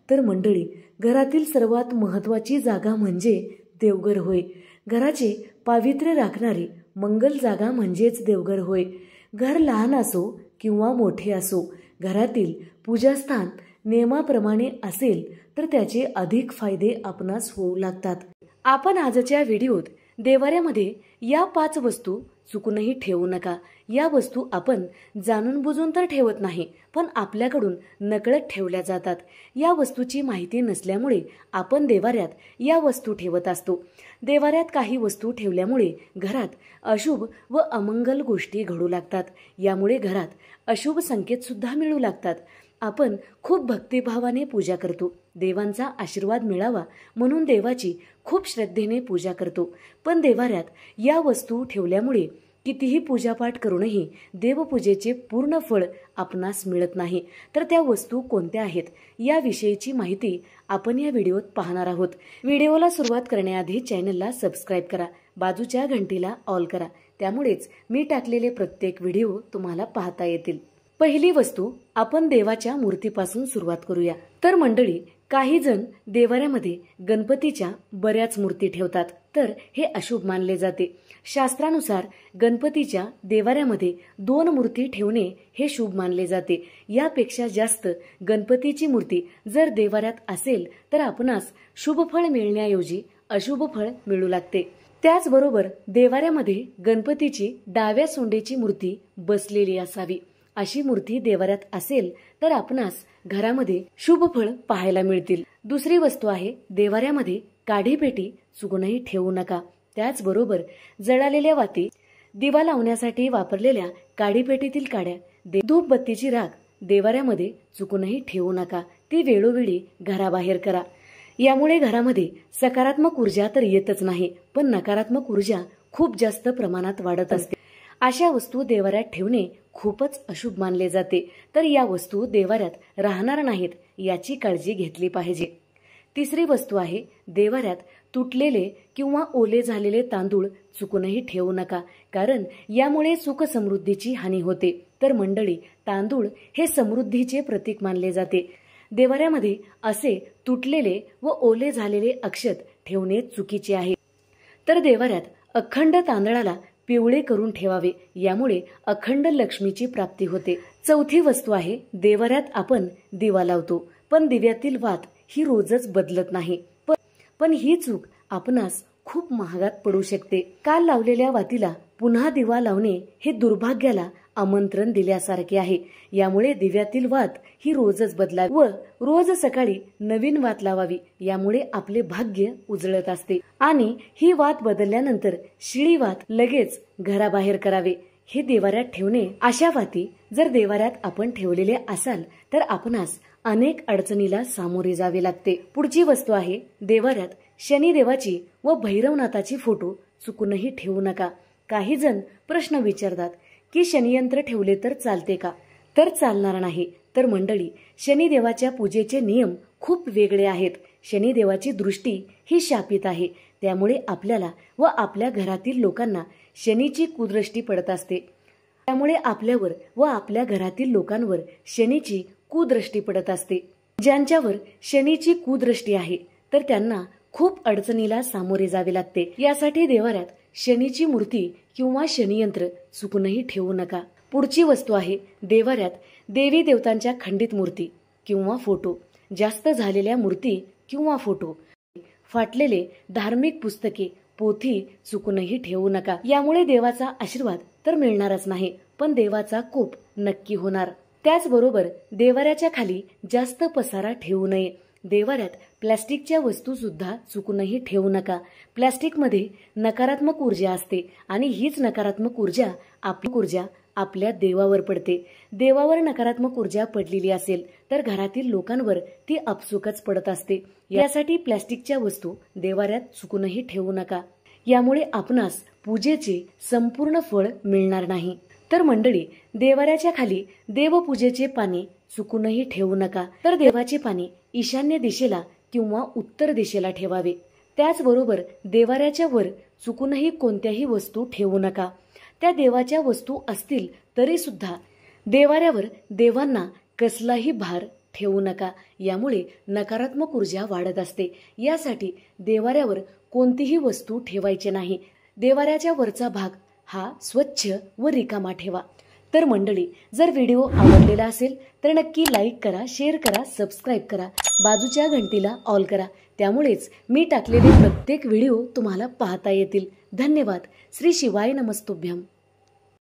तर मंडळी, घरातील सर्वात महत्त्वाची जागा म्हणजे देवघर होय. घराचे पावित्र्य राखणारी मंगल जागा म्हणजेच देवघर होय. घर लहान असो किंवा मोठे असो, घरातील पूजास्थान नियमाप्रमाणे असेल तर त्याचे अधिक फायदे आपणास होऊ लागतात. आपण आजच्या व्हिडिओत देवाऱ्यामध्ये या 5 वस्तू चुकूनही ठेवू नका. या वस्तू आपण जाणून बुजून तर ठेवत नाही, पण आपल्याकडून नकळत ठेवल्या जातात. या वस्तूची माहिती नसल्यामुळे आपण देवाऱ्यात या वस्तू ठेवत असतो. देवाऱ्यात काही वस्तू ठेवल्यामुळे घरात अशुभ व अमंगल गोष्टी घडू लागतात. यामुळे घरात अशुभ संकेत सुद्धा मिळू लागतात. आपण खूप भक्तिभावाने पूजा करतो, देवांचा आशीर्वाद मिळावा म्हणून देवाची खूप श्रद्धेने पूजा करतो. पण देवाऱ्यात या वस्तू ठेवल्यामुळे कितीही पूजापाठ करूनही देवपूजेचे पूर्ण फळ आपणास मिळत नाही. तर त्या वस्तू कोणत्या आहेत याविषयीची माहिती आपण या व्हिडिओत पाहणार आहोत. व्हिडिओला सुरुवात करण्याआधी चॅनलला सबस्क्राईब करा, बाजूच्या घंटीला ऑल करा, त्यामुळेच मी टाकलेले प्रत्येक व्हिडिओ तुम्हाला पाहता येतील. पहिली वस्तू, आपण देवाच्या मूर्तीपासून सुरुवात करूया. तर मंडळी, काही जण देवाऱ्यामध्ये गणपतीच्या बऱ्याच मूर्ती ठेवतात, तर हे अशुभ मानले जाते. शास्त्रानुसार गणपतीच्या देवाऱ्यामध्ये 2 मूर्ती ठेवणे हे शुभ मानले जाते. यापेक्षा जास्त गणपतीची मूर्ती जर देवाऱ्यात असेल तर आपणास शुभ फळ मिळण्याऐवजी अशुभ फळ मिळू लागते. त्याचबरोबर देवाऱ्यामध्ये गणपतीची डाव्या सोंडेची मूर्ती बसलेली असावी. अशी मूर्ती देवाऱ्यात असेल तर आपणास घरामध्ये शुभ फळ पाहायला मिळतील. दुसरी वस्तू आहे, देवाऱ्यामध्ये काढीपेटी चुकूनही ठेवू नका. त्याचबरोबर जळालेल्या वाती, दिवा लावण्यासाठी वापरलेल्या काढीपेटीतील काड्या, धूपबत्तीची राख देवाऱ्यामध्ये चुकूनही ठेवू नका. ती वेळोवेळी घराबाहेर करा. यामुळे घरामध्ये सकारात्मक ऊर्जा तर येतच नाही, पण नकारात्मक ऊर्जा खूप जास्त प्रमाणात वाढत असते. अशा वस्तू देवाऱ्यात ठेवणे खूपच अशुभ मानले जाते. तर या वस्तू देवाऱ्यात राहणार नाहीत याची काळजी घेतली पाहिजे. तिसरी वस्तू आहे, देवाऱ्यात तुटलेले किंवा ओले झालेले तांदूळ चुकूनही ठेवू नका, कारण यामुळे सुख समृद्धीची हानी होते. तर मंडळी, तांदूळ हे समृद्धीचे प्रतीक मानले जाते. देवाऱ्यामध्ये असे तुटलेले व ओले झालेले अक्षत ठेवणे चुकीचे आहे. तर देवाऱ्यात अखंड तांदळाला पिवळे करून ठेवावे, यामुळे अखंड लक्ष्मीची प्राप्ती होते. चौथी वस्तू आहे, देवाऱ्यात आपण दिवा लावतो, पण दिव्यातील वात ही रोजच बदलत नाही. पण ही चूक आपणास खूप महागात पडू शकते. काल लावलेल्या वातीला पुन्हा दिवा लावणे हे दुर्भाग्याला आमंत्रण दिल्यासारखे आहे. यामुळे दिव्यातील वात ही रोजच बदलावी व रोज सकाळी नवीन वात लावावी. यामुळे आपले भाग्य उजळत असते. आणि ही वात बदलल्यानंतर शिळी वात लगेच घराबाहेर करावे. हे देवाऱ्यात ठेवणे. अशा वाती जर देवाऱ्यात आपण ठेवलेले असाल तर आपणास अनेक अडचणीला सामोरे जावे लागते. पुढची वस्तू आहे, देवाऱ्यात शनिदेवाची व भैरवनाथाची फोटो चुकूनही ठेवू नका. काही जण प्रश्न विचारतात की शनियंत्र ठेवले तर चालते का? तर चालणार नाही. तर मंडळी, शनिदेवाच्या पूजेचे नियम खूप वेगळे आहेत. शनिदेवाची दृष्टी ही शापित आहे, त्यामुळे आपल्याला व आपल्या घरातील लोकांना शनीची कुदृष्टी पडत असते. त्यामुळे आपल्यावर व आपल्या घरातील लोकांवर शनीची कुदृष्टी पडत असते. ज्यांच्यावर शनीची कुदृष्टी आहे तर त्यांना खूप अडचणीला सामोरे जावे लागते. यासाठी देवाऱ्यात शनीची मूर्ती किंवा शनियंत्र चुकूनही ठेवू नका. पुढची वस्तू आहे, देवाऱ्यात देवी देवतांच्या खंडित मूर्ती किंवा फोटो, जास्त झालेल्या मूर्ती किंवा फोटो, फाटलेले धार्मिक पुस्तके, पोथी चुकूनही ठेवू नका. यामुळे देवाचा आशीर्वाद तर मिळणारच नाही, पण देवाचा कोप नक्की होणार. त्याचबरोबर देवाऱ्याच्या खाली जास्त पसारा ठेवू नये. देवाऱ्यात प्लास्टिकच्या वस्तू सुद्धा चुकूनही ठेवू नका. प्लास्टिकमध्ये नकारात्मक ऊर्जा असते आणि हीच नकारात्मक ऊर्जा आपल्या देवावर पडते. देवावर नकारात्मक ऊर्जा पडलेली असेल तर घरातील लोकांवर ती आपसुकच पडत असते. यासाठी प्लास्टिकच्या वस्तू देवाऱ्यात चुकूनही ठेवू नका. यामुळे आपणास पूजेचे संपूर्ण फळ मिळणार नाही. तर मंडळी, देवाऱ्याच्या खाली देवपूजेचे पाणी चुकूनही ठेवू नका. तर देवाचे पाणी ईशान्य दिशेला किंवा उत्तर दिशेला ठेवावे. त्याचबरोबर देवाऱ्याच्या वर चुकूनही कोणत्याही वस्तू ठेवू नका. त्या देवाच्या वस्तू असतील तरी सुद्धा देवाऱ्यावर देवांना कसलाही भार ठेवू नका. यामुळे नकारात्मक ऊर्जा वाढत असते. यासाठी देवाऱ्यावर कोणतीही वस्तू ठेवायची नाही. देवाऱ्याच्या वरचा भाग हा स्वच्छ व रिकामा ठेवा. तर मंडळी, जर व्हिडिओ आवडलेला असेल तर नक्की लाईक करा, शेअर करा, सबस्क्राईब करा, बाजूच्या घंटीला ऑल करा. त्यामुळेच मी टाकलेले प्रत्येक व्हिडिओ तुम्हाला पाहता येतील. धन्यवाद. श्री शिवाय नमस्तुभ्यम.